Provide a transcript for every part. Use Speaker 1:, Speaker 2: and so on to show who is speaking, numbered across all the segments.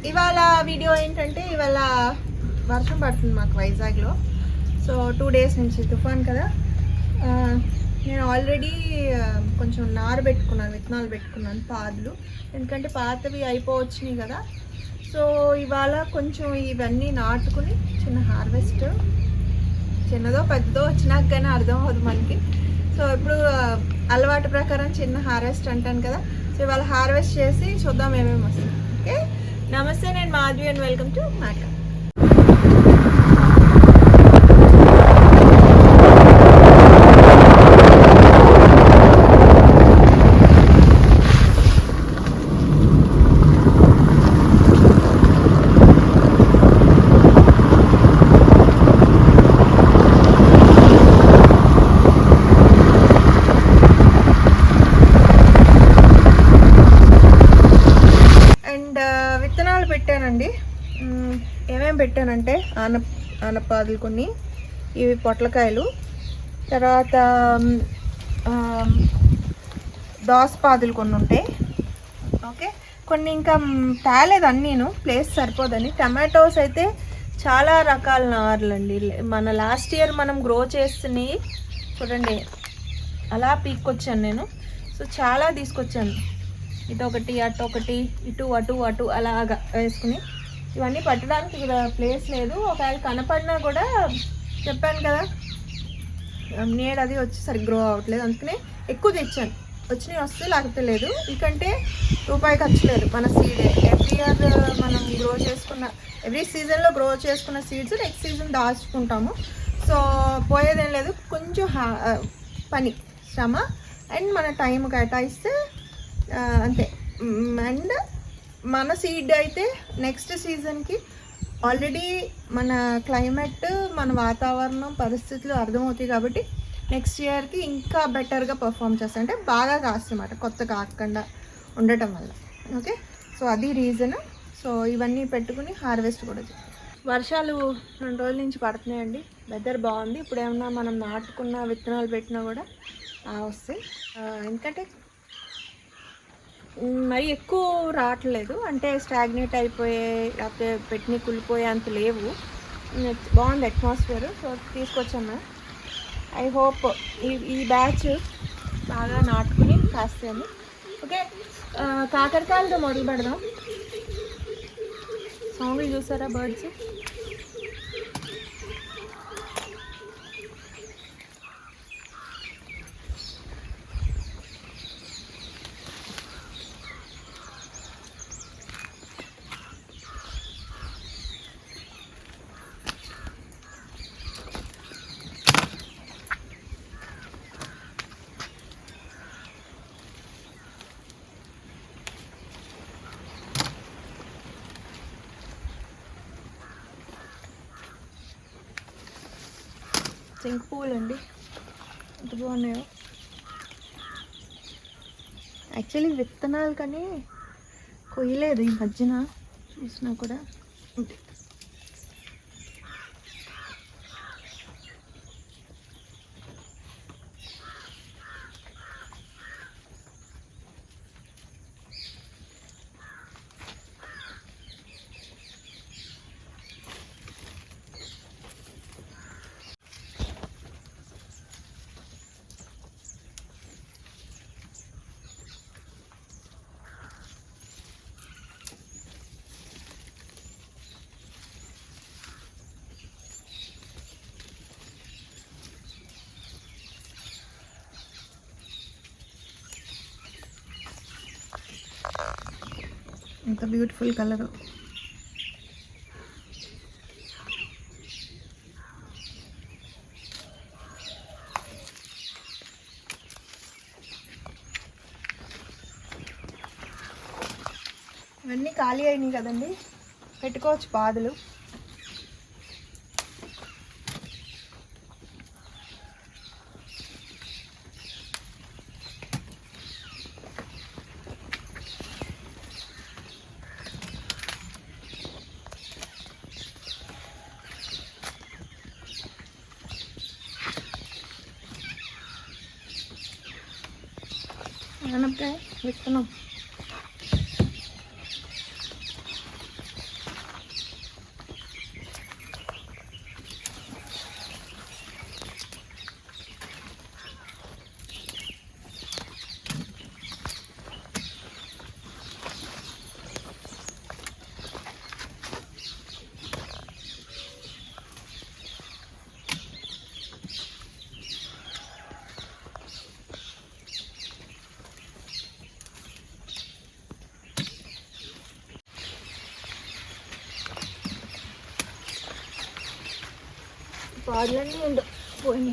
Speaker 1: ఇవాళ వీడియో ఏంటంటే ఇవాళ వర్షం పడుతుంది మాకు వైజాగ్లో. సో 2 days నుంచి తుఫాన్ కదా. నేను ఆల్రెడీ కొంచెం నారబెట్టుకున్నాను, విత్తనాలు పెట్టుకున్నాను పాదులు, ఎందుకంటే పాతవి అయిపోవచ్చినాయి కదా. సో ఇవాళ కొంచెం ఇవన్నీ నాటుకుని చిన్న హార్వెస్ట్, చిన్నదో పెద్దదో వచ్చినాక కానీ అర్థం అవుతుంది మనకి. సో ఇప్పుడు అలవాటు ప్రకారం చిన్న హార్వెస్ట్ అంటాను కదా. సో ఇవాళ హార్వెస్ట్ చేసి చూద్దాం ఏమేమి వస్తుంది. ఓకే, నమస్తే, నేను Madhavi and welcome to mat. విత్తనాలు పెట్టానండి. ఏమేమి పెట్టానంటే ఆనపాదులు కొన్ని, ఇవి పొట్లకాయలు, తర్వాత దోసపాదులు కొన్ని ఉంటాయి. ఓకే, కొన్ని ఇంకా తేలేదు అన్నీను, ప్లేస్ సరిపోదని. టమాటోస్ అయితే చాలా రకాల నార్లండి. మన లాస్ట్ ఇయర్ మనం గ్రో చేసినవి చూడండి, అలా పీక్కొచ్చాను నేను. సో చాలా తీసుకొచ్చాను, ఇటొకటి అటొకటి, ఇటు అటు అటు అలాగా వేసుకుని. ఇవన్నీ పట్టడానికి ఇక్కడ ప్లేస్ లేదు. ఒకవేళ కనపడినా కూడా చెప్పాను కదా, నీడ అది వచ్చి సరిగ్గా గ్రో అవ్వట్లేదు, అందుకనే ఎక్కువ తెచ్చాను. వచ్చినవి వస్తే లేకపోతే లేదు. ఇకంటే రూపాయి ఖర్చు లేదు. మన సీడే ఎవ్రీ ఇయర్ మనం గ్రో చేసుకున్న, ఎవ్రీ సీజన్లో గ్రో చేసుకున్న సీడ్స్ నెక్స్ట్ సీజన్ దాచుకుంటాము. సో పోయేదేం లేదు, కొంచెం పని శ్రమ అండ్ మన టైం కేటాయిస్తే అంతే. అండ్ మన సీడ్ అయితే నెక్స్ట్ సీజన్కి ఆల్రెడీ మన క్లైమేట్, మన వాతావరణం పరిస్థితులు అర్థమవుతాయి కాబట్టి నెక్స్ట్ ఇయర్కి ఇంకా బెటర్గా పర్ఫామ్ చేస్తాయి, అంటే బాగా కాస్తాయన్నమాట, కొత్త కాకుండా ఉండటం వల్ల. ఓకే, సో అది రీజన్. సో ఇవన్నీ పెట్టుకుని హార్వెస్ట్ కూడా వర్షాలు 2 రోజుల నుంచి పడుతున్నాయండి. వెదర్ బాగుంది. ఇప్పుడు ఏమన్నా మనం నాటుకున్న విత్తనాలు పెట్టినా కూడా వస్తాయి. ఎందుకంటే మరి ఎక్కువ రావట్లేదు, అంటే స్టాగ్నేట్ అయిపోయే లేకపోతే పెట్టిన కుళ్ళిపోయే అంత లేవు. బాగుంది అట్మాస్ఫియర్. సో తీసుకొచ్చాను. ఐ హోప్ ఈ బ్యాచ్ బాగా నాటుకుని కాస్తాను. ఓకే, కాకరకాయలతో మొదలు పెడదాం. సౌండ్లు చూసారా బర్డ్స్? సింక్ పూలు అండి, ఎంత బాగున్నాయో. యాక్చువల్లీ విత్తనాలు కానీ కొయ్యలేదు ఈ మధ్యన, చూసినా కూడా. ఎంత బ్యూటిఫుల్ కలరు. ఇవన్నీ ఖాళీ అయినాయి కదండి, పెట్టుకోవచ్చు పాదులు. ఆనపకాయ విత్తనం పాదులన్నీ ఉండు పోయి.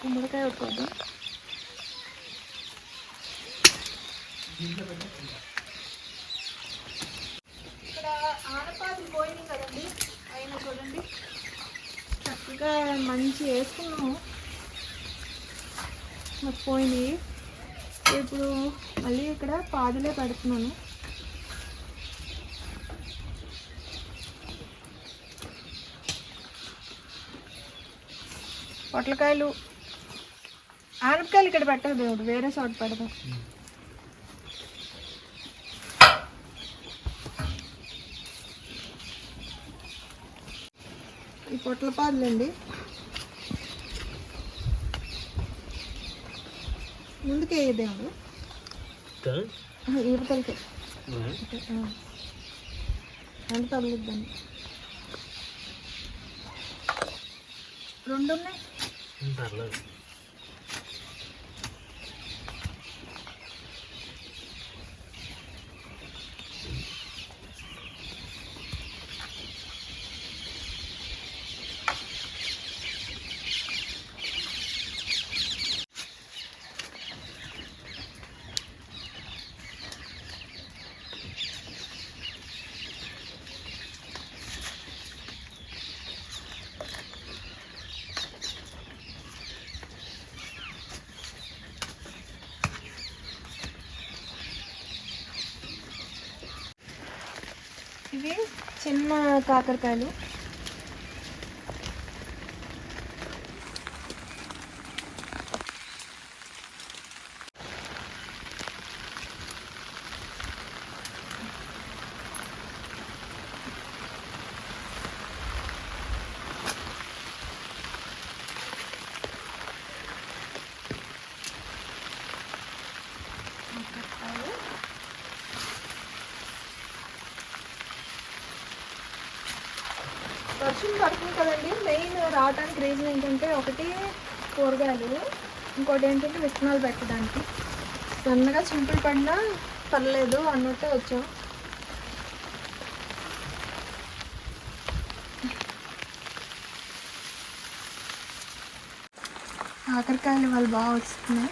Speaker 1: గుమ్మడికాయ ఉడుకోద్దాం. ఇక్కడ ఆనపాదులు పోయినాయి కదండి, అయినా చూడండి చక్కగా మంచి వేసుకున్నాము, పోయినాయి. ఇప్పుడు మళ్ళీ ఇక్కడ పాదులే పెడుతున్నాను. పొట్లకాయలు, ఆనపకాయలు ఇక్కడ పెట్టదు దేవుడు, వేరే చోట పెడదాం. ఈ పొట్ల పాదులండి ముందుకే దేవుడు ఈపతలకి ఎంత తగులుద్దండి. 2 ఉన్నాయి. ఇవి చిన్న కాకరకాయలు. వర్షం పడుతుంది కదండి, మెయిన్ రావడానికి రీజన్ ఏంటంటే ఒకటి కూరగాయలు, ఇంకోటి ఏంటంటే విత్తనాలు పెట్టడానికి. సన్నగా చింపులు పడినా పర్లేదు అన్నట్టే వచ్చాం. కాకరకాయలు వాళ్ళు బాగా వస్తున్నాయి.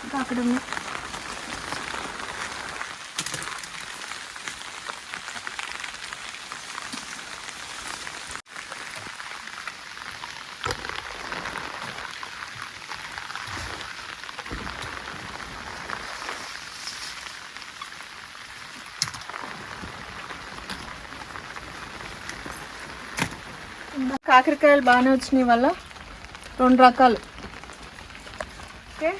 Speaker 1: ఇంకా అక్కడ ఉన్నాయి. కాకరకాయలు బాగానే వచ్చినాయి వల్ల 2 రకాలు. ఓకే,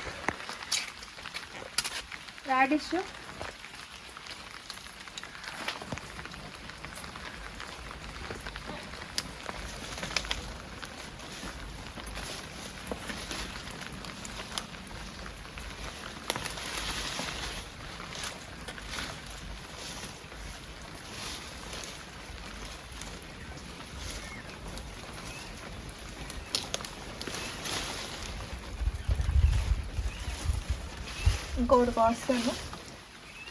Speaker 1: రాడిష్, ఇంకొకటి కోస్తాను.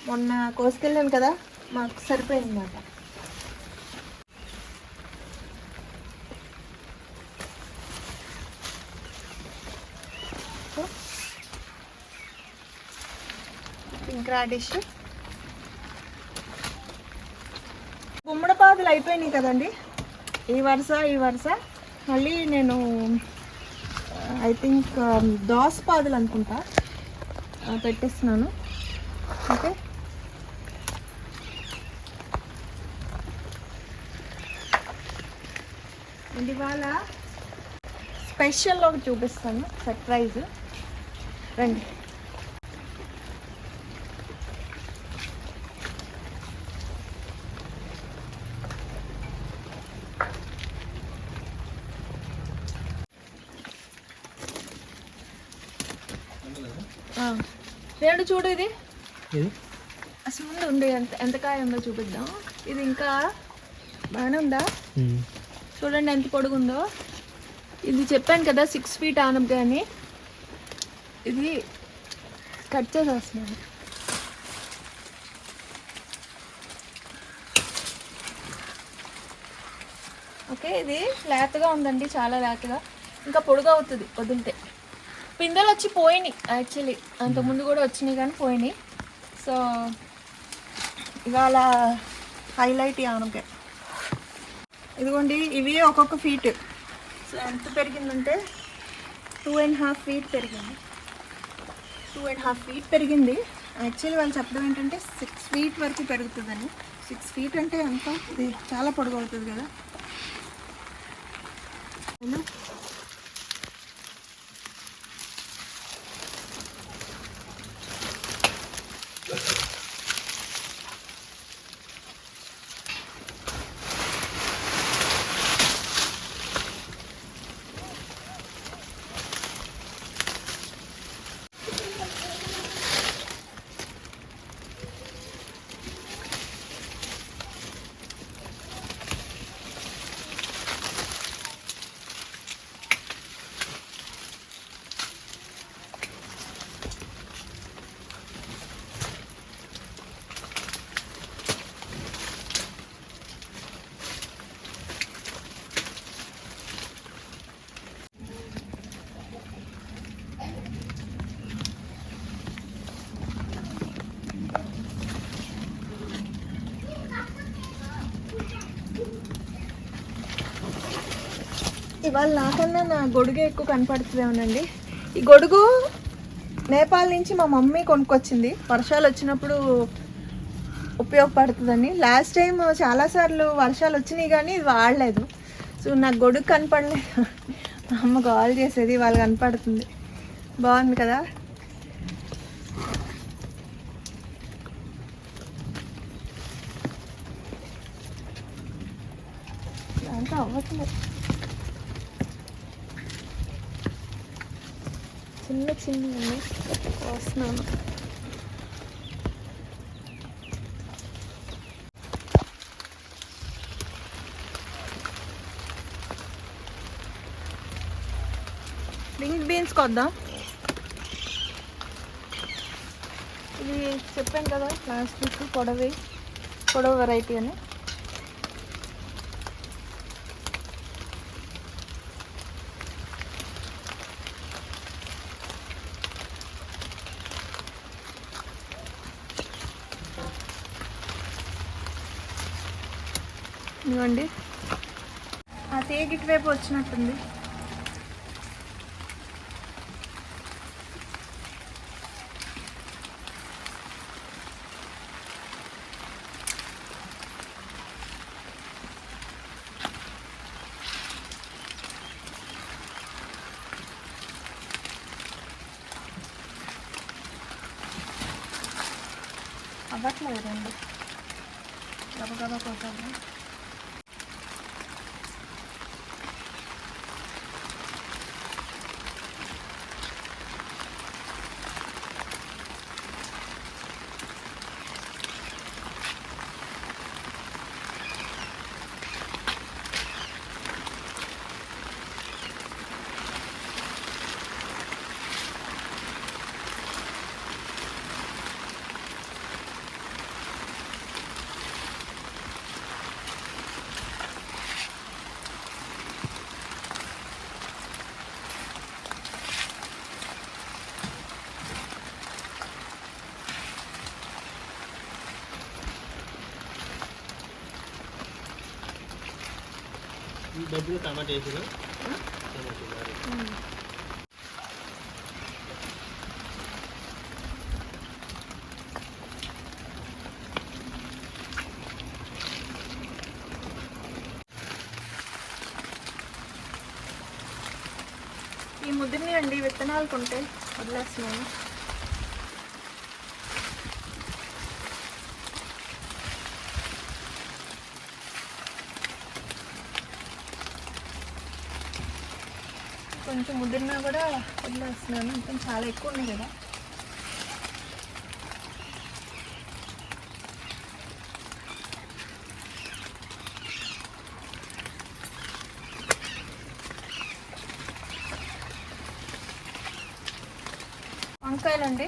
Speaker 1: మొన్న కోసుకెళ్ళాను కదా, మాకు సరిపోయింది అన్నమాట. పింక్ రాడిష్, గుమ్మడి పాదులు అయిపోయినాయి కదండి. ఈ వరుస మళ్ళీ నేను ఐ థింక్ దోస పాదులు అనుకుంటా పెట్టేస్తున్నాను. ఓకే, ఇవాళ స్పెషల్ ఒకటి చూపిస్తాను, సర్ప్రైజ్. రండి. నేను చూడు ఇది అసలు ముందు ఉండే ఎంత కాయ ఉందో చూపిద్దాం. ఇది ఇంకా బాగానే ఉందా? చూడండి ఎంత పొడుగుందో. ఇది చెప్పాను కదా 6 feet ఆనపకాయ అని. ఇది కట్ చేసేస్తున్నాను. ఓకే, ఇది లేతగా ఉందండి, చాలా లేతగా. ఇంకా పొడుగు అవుతుంది వదిలితే. పిందెలు వచ్చి పోయినాయి యాక్చువల్లీ, అంతకుముందు కూడా వచ్చినాయి కానీ పోయినాయి. సో ఇవాళ హైలైట్ ఆనపకాయ. ఇదిగోండి, ఇవి ఒక్కొక్క ఫీట్. సో ఎంత పెరిగిందంటే 2.5 feet పెరిగింది. 2.5 feet పెరిగింది. యాక్చువల్లీ వాళ్ళు చెప్పడం ఏంటంటే 6 feet వరకు పెరుగుతుందని. 6 feet అంటే ఎంత? ఇది చాలా పొడుగు అవుతుంది కదా. ఇవాళ నాకన్నా నా గొడుగే ఎక్కువ కనపడుతుందేమోనండి. ఈ గొడుగు నేపాల్ నుంచి మా మమ్మీ కొనుక్కొచ్చింది, వర్షాలు వచ్చినప్పుడు ఉపయోగపడుతుందని. లాస్ట్ టైం చాలాసార్లు వర్షాలు వచ్చినాయి కానీ ఇది వాడలేదు. సో నాకు గొడుగు కనపడలేదు. మా అమ్మ కాల్ చేసేది, వాళ్ళు కనపడుతుంది. బాగుంది కదా. దాంతో అవ్వట్లేదు. చిన్న చిన్న వస్తున్నాను. రింగ్ బీన్స్ కొద్దాం. ఇది చెప్పాను కదా లాస్ట్ వీక్ పొడవ వెరైటీ అని. ఇవ్వండి, ఆ తీగిటి వైపు వచ్చినట్టుంది. అవ్వట్లేదు రెండు గబగబా కొట్టాలి.
Speaker 2: డబ్బులు టమాటా వేసిన
Speaker 1: ఈ ముద్దని అండి విత్తనాలు కొంటే వదిలేస్తున్నాను. కొంచెం ముదిరినా కూడా వదిలేస్తున్నాను. ఇంకా చాలా ఎక్కువ ఉన్నాయి కదా. వంకాయలండి,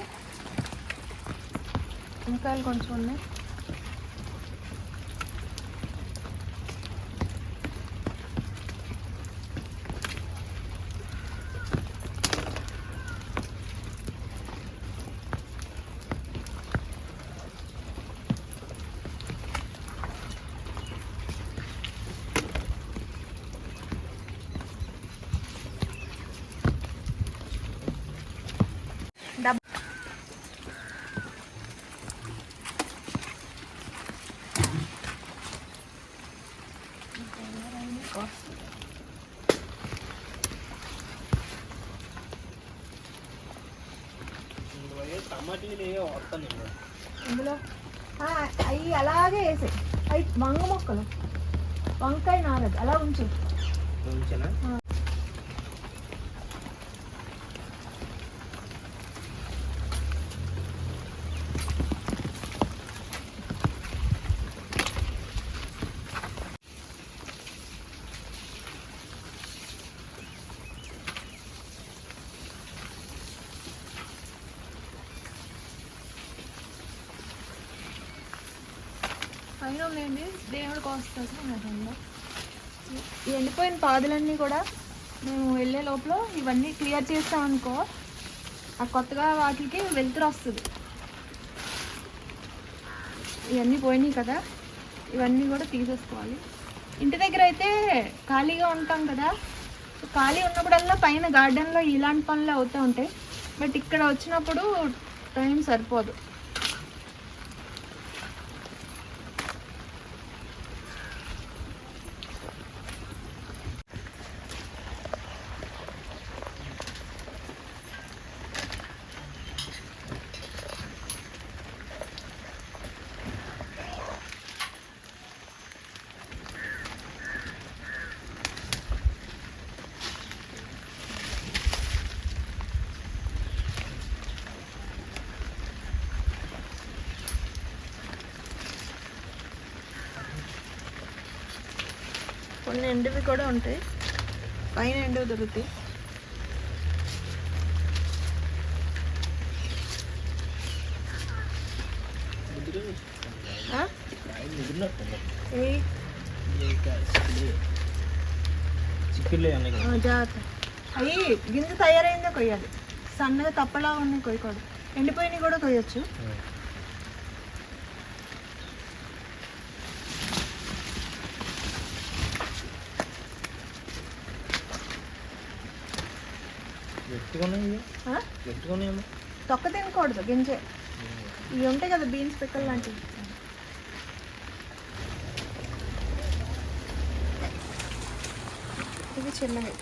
Speaker 1: వంకాయలు కొంచెం ఉన్నాయి.
Speaker 2: టమాటీలు వస్తాను
Speaker 1: ఇందులో అవి అలాగే వేసాయి. అవి వంగ మొక్కలు, వంకాయ నారదు అలా ఉంచు.
Speaker 2: ఉంచనా?
Speaker 1: పైన ఉన్నాయండి, దేవుడికి వస్తుంది. ఈ ఎండిపోయిన పాదులన్నీ కూడా మేము వెళ్ళే లోపల ఇవన్నీ క్లియర్ చేస్తామనుకో, ఆ కొత్తగా వాటికి వెలుతురు వస్తుంది. ఇవన్నీ పోయినాయి కదా, ఇవన్నీ కూడా తీసేసుకోవాలి. ఇంటి దగ్గర అయితే ఖాళీగా ఉంటాం కదా, ఖాళీ ఉన్నప్పుడల్లా పైన గార్డెన్లో ఇలాంటి పనులు అవుతూ ఉంటాయి. బట్ ఇక్కడ వచ్చినప్పుడు టైం సరిపోదు. కొన్ని ఎండువి కూడా ఉంటాయి, పైన ఎండువి దొరుకుతాయి. జాగ్రత్త, అవి గింజ తయారైందే కొయ్యాలి. సన్నగా తప్పలా ఉన్నాయి కొయ్యకూడదు. ఎండిపోయినవి కూడా కొయ్యొచ్చు. తొక్క తినకూడదు, గింజే. ఇవి ఉంటాయి కదా బీన్స్ పిక్కలు లాంటివి. ఇవి చిన్నవి.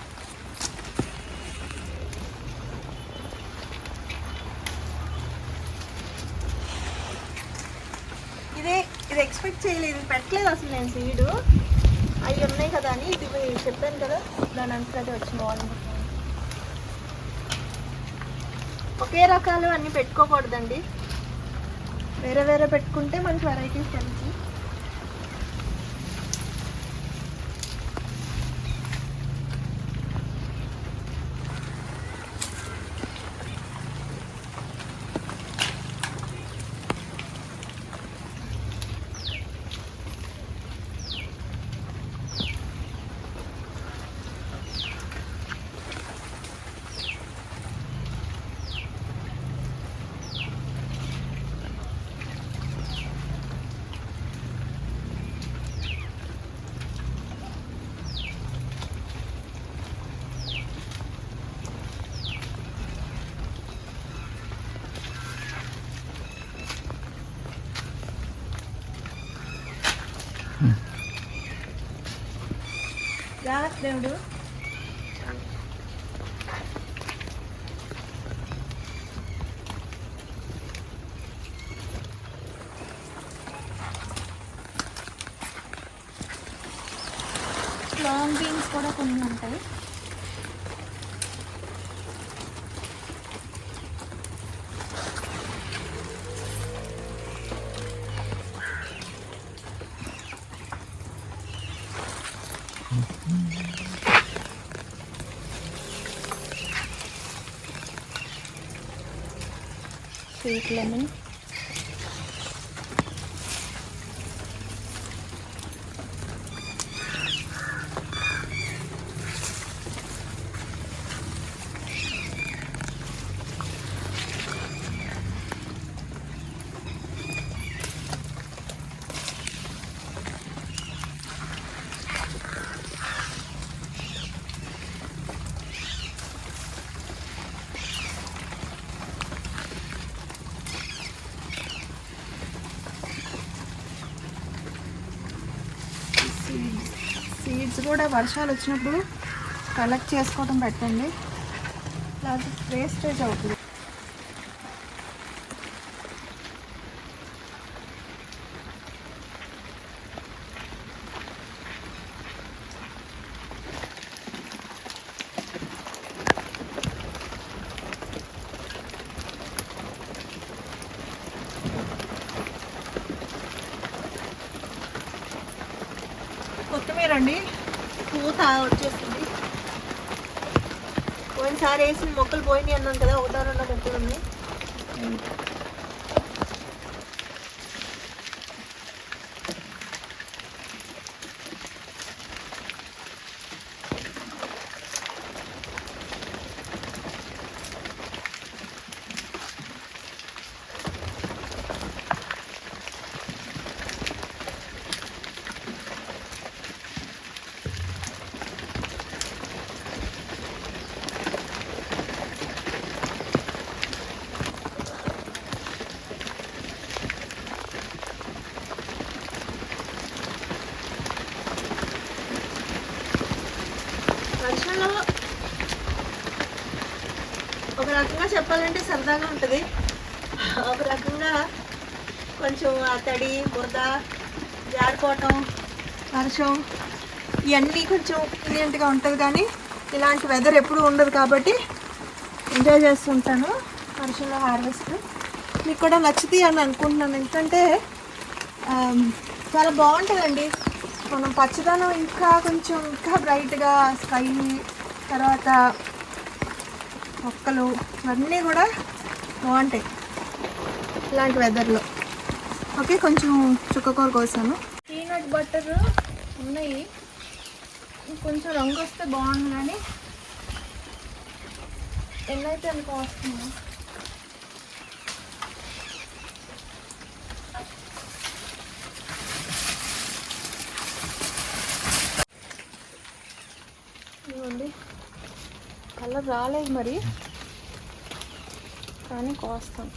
Speaker 1: ఇది ఎక్స్పెక్ట్ చేయలేదు, పెట్టలేదు అసలు నేను సీడు. అవి ఉన్నాయి కదా అని ఇది చెప్పాను కదా, దాని అంతకదే వచ్చిన వాళ్ళు. ఒకే రకాలు అన్నీ పెట్టుకోకూడదండి, వేరే వేరే పెట్టుకుంటే మనకి వెరైటీస్ తెలుసు. జాగ్రత్త దేవుడు. లాంగ్ బీన్స్ కూడా కొన్ని ఉంటాయి. Sweet lemon. సీడ్స్ కూడా వర్షాలు వచ్చినప్పుడు కలెక్ట్ చేసుకోవడం పెట్టండి, లేకపోతే వేస్టేజ్ అవుతుంది. కొత్తిమీర అండి, పూత వచ్చేస్తుంది. పోయినసారి వేసిన మొక్కలు పోయినాయి అన్నాను కదా, ఒకటో రెండో మొక్కలు ఉన్నాయి. వర్షంలో ఒక రకంగా చెప్పాలంటే సరదాగా ఉంటుంది, ఒక రకంగా కొంచెం ఆ తడి బురద జారిపోవటం వర్షం ఇవన్నీ కొంచెం ఇన్నియంట్గా ఉంటుంది. కానీ ఇలాంటి వెదర్ ఎప్పుడూ ఉండదు కాబట్టి ఎంజాయ్ చేస్తుంటాను వర్షంలో హార్వెస్ట్. మీకు కూడా నచ్చుతుంది అని అనుకుంటున్నాను, ఎందుకంటే చాలా బాగుంటుందండి. మనం పచ్చదనం ఇంకా కొంచెం ఇంకా బ్రైట్గా స్కై, తర్వాత మొక్కలు ఇవన్నీ కూడా బాగుంటాయి ఇలాంటి వెదర్లో. ఓకే, కొంచెం చుక్కకూర కోసాను. పీనట్ బటర్ ఉన్నాయి, కొంచెం రంగు వస్తే బాగుంది కానీ ఎన్నైతే అనుకో వస్తుంది. ఇవ్వండి, కలర్ రాలేదు మరి, కానీ కోస్తాం.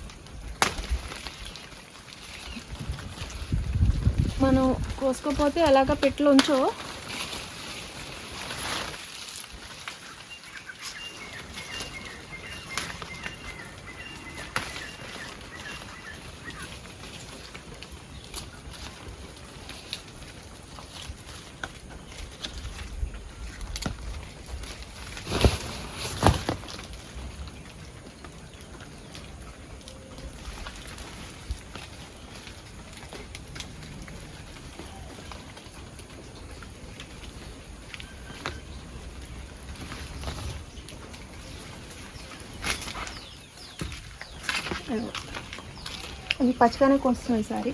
Speaker 1: మనం కోసుకోపోతే అలాగా పెట్టులో ఉంచో. అది పచ్చిగానే కోస్తాం ఈసారి.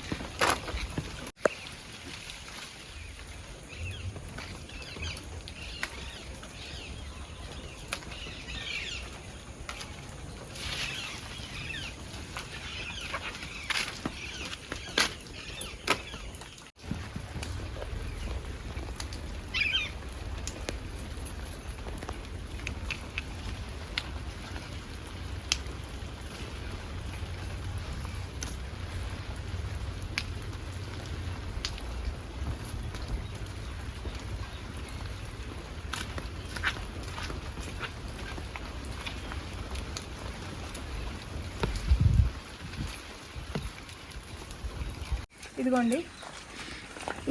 Speaker 1: ఇదిగోండి,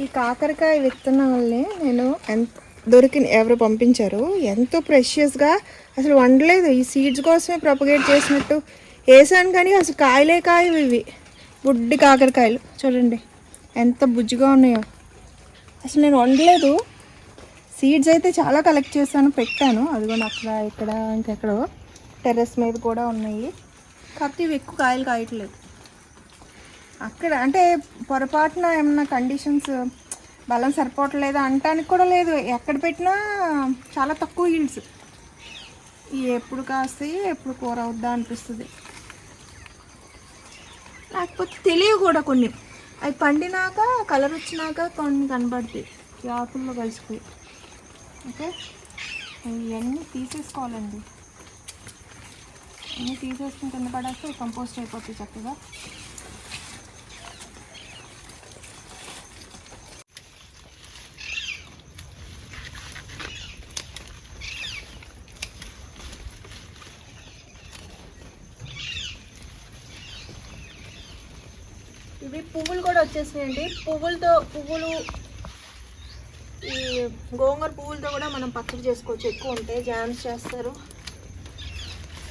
Speaker 1: ఈ కాకరకాయ విత్తనాలని నేను ఎవరు పంపించారు, ఎంతో ప్రెషియస్గా అసలు వండలేదు. ఈ సీడ్స్ కోసమే ప్రొపగేట్ చేసినట్టు వేసాను, కానీ అసలు కాయలే కాయలు ఇవి. బుడ్డి కాకరకాయలు చూడండి ఎంత బుజ్జిగా ఉన్నాయో. అసలు నేను వండలేదు. సీడ్స్ అయితే చాలా కలెక్ట్ చేశాను, పెట్టాను. అదిగోండి అక్కడ, ఇక్కడ, ఇంకెక్కడో టెర్రస్ మీద కూడా ఉన్నాయి. కాకపోతే ఇవి ఎక్కువ కాయలు కాయట్లేదు. అక్కడ అంటే పొరపాటున ఏమన్నా కండిషన్స్ బలం సరిపోవట్లేదు అంటానికి కూడా లేదు. ఎక్కడ పెట్టినా చాలా తక్కువ ఈల్డ్స్. ఎప్పుడు కాస్తాయి ఎప్పుడు కూర అవుద్దా అనిపిస్తుంది. లేకపోతే తెలియవు కూడా కొన్ని. అవి పండినాక కలర్ వచ్చినాక కొన్ని కనబడతాయి ఈ ఆకుల్లో కలిసిపోయి. ఓకే, ఇవన్నీ తీసేసుకోవాలండి. అన్నీ తీసేసుకుని కింద పడేస్తే కంపోస్ట్ అయిపోతాయి చక్కగా. ఇవి పువ్వులు కూడా వచ్చేసినాయండి. పువ్వులు ఈ గోంగూర పువ్వులతో కూడా మనం పచ్చడి చేసుకోవచ్చు. ఎక్కువ ఉంటాయి, జామ్స్ చేస్తారు,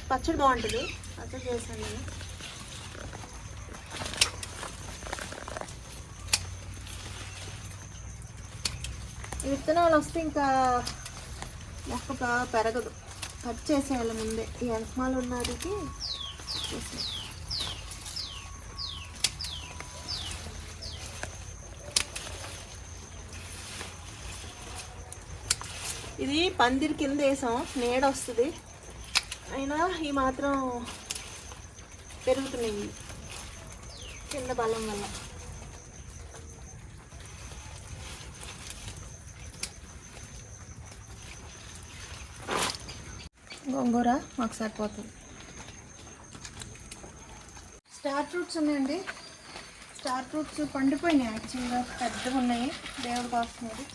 Speaker 1: పచ్చడి బాగుంటుంది. పచ్చడి చేస్తాను నేను. ఈ విత్తనాలు వస్తే ఇంకా మొక్క బాగా పెరగదు. కట్ చేసేయాలి ముందే. ఈ వెనకమాలు ఉన్నదికి ఇది పందిరి కింద వేసాం, నీడ వస్తుంది. అయినా ఈ మాత్రం పెరుగుతున్నాయి కింద బలం వల్ల. గోంగూర మాకు సరిపోతుంది. స్టార్ ఫ్రూట్స్ ఉన్నాయండి. స్టార్ ఫ్రూట్స్ పండిపోయినాయి, యాక్చువల్గా పెద్దగా ఉన్నాయి. దేవుడు కాస్తున్నది.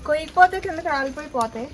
Speaker 1: కొయ్యకపోతే కిందకి రాలిపోయిపోతాయి.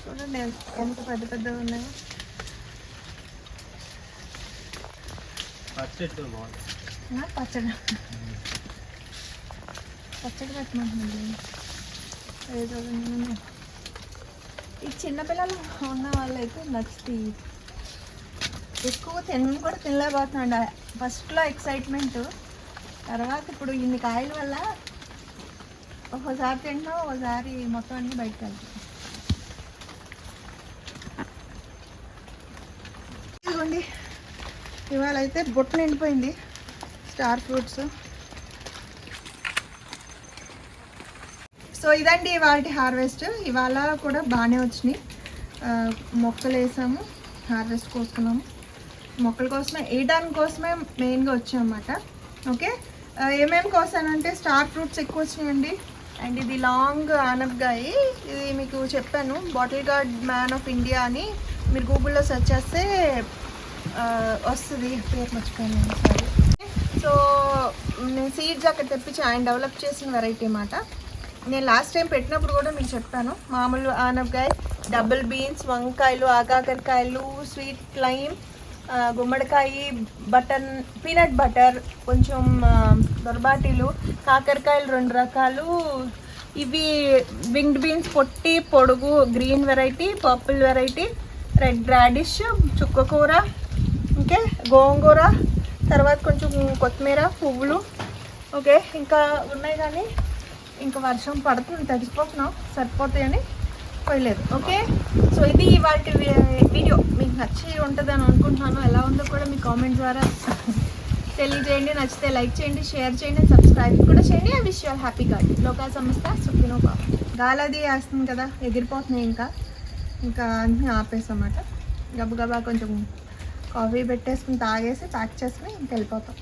Speaker 1: చూడండి ఎంత పెద్ద పెద్దగా ఉన్నాయో.
Speaker 2: పచ్చడి బాగుంది.
Speaker 1: పచ్చడి పెట్టమంటుంది. ఈ చిన్నపిల్లలు ఉన్న వాళ్ళైతే నచ్చుతాయి. ఎక్కువ కూడా తినలేకపోతున్నాండి. ఫస్ట్లో ఎక్సైట్మెంట్, తర్వాత ఇప్పుడు ఇన్ని కాయల వల్ల ఒకసారి తింటాం, ఒకసారి మొత్తం అన్నీ బయటకు వెళ్తాం. ఇదిగోండి, ఇవాళ అయితే బొట్టు నిండిపోయింది స్టార్ ఫ్రూట్స్. సో ఇదండి ఇవాళ హార్వెస్ట్. ఇవాళ కూడా బాగానే వచ్చినాయి. మొక్కలు వేసాము, హార్వెస్ట్ కోసుకున్నాము. మొక్కల కోసమే వేయడానికి కోసమే మెయిన్గా వచ్చామన్నమాట. ఓకే, ఏమేమి కోసానంటే స్టార్ ఫ్రూట్స్ ఎక్కువ వచ్చినాయండి. అండ్ ఇది లాంగ్ ఆనపకాయ, ఇది మీకు చెప్పాను, bottle gourd man of India అని మీరు గూగుల్లో సెర్చ్ చేస్తే వస్తుంది. పేరు మర్చిపోయాను సారీ. సో నేను సీడ్స్ అక్కడ తెప్పించి ఆయన డెవలప్ చేసిన వెరైటీ అన్నమాట. నేను లాస్ట్ టైం పెట్టినప్పుడు కూడా మీకు చెప్పాను, మామూలు ఆనపకాయ, డబుల్ బీన్స్, వంకాయలు, ఆకాకరకాయలు, స్వీట్ లైమ్, గుమ్మడికాయ, బటర్, పీనట్ బటర్, కొంచెం దొరబాటీలు, కాకరకాయలు 2 రకాలు, ఇవి వింగ్డ్ బీన్స్ పొట్టి పొడుగు, green variety, purple variety, red radish, చుక్కకూర, ఓకే, గోంగూర, తర్వాత కొంచెం కొత్తిమీర, పువ్వులు, ఓకే, ఇంకా ఉన్నాయి కానీ ఇంకా వర్షం పడుతుంది, తడిసిపోతున్నాం, సరిపోతాయని పోయలేదు. ఓకే, సో ఇది వాటి వీడియో మీకు నచ్చి ఉంటుందని అనుకుంటున్నాను. ఎలా ఉందో కూడా మీ కామెంట్ ద్వారా తెలియజేయండి. నచ్చితే లైక్ చేయండి, షేర్ చేయండి, సబ్స్క్రైబ్ కూడా చేయండి. I wish you all happy garden. లోకా సంస్థ సుఖినో బాబు. గాలది వేస్తుంది కదా, ఎగిరిపోతున్నాయి. ఇంకా అన్నీ ఆపేసామాట. గబగబా కొంచెం కాఫీ పెట్టేసుకుని తాగేసి ప్యాక్ చేసుకుని ఇంక వెళ్ళిపోతాం.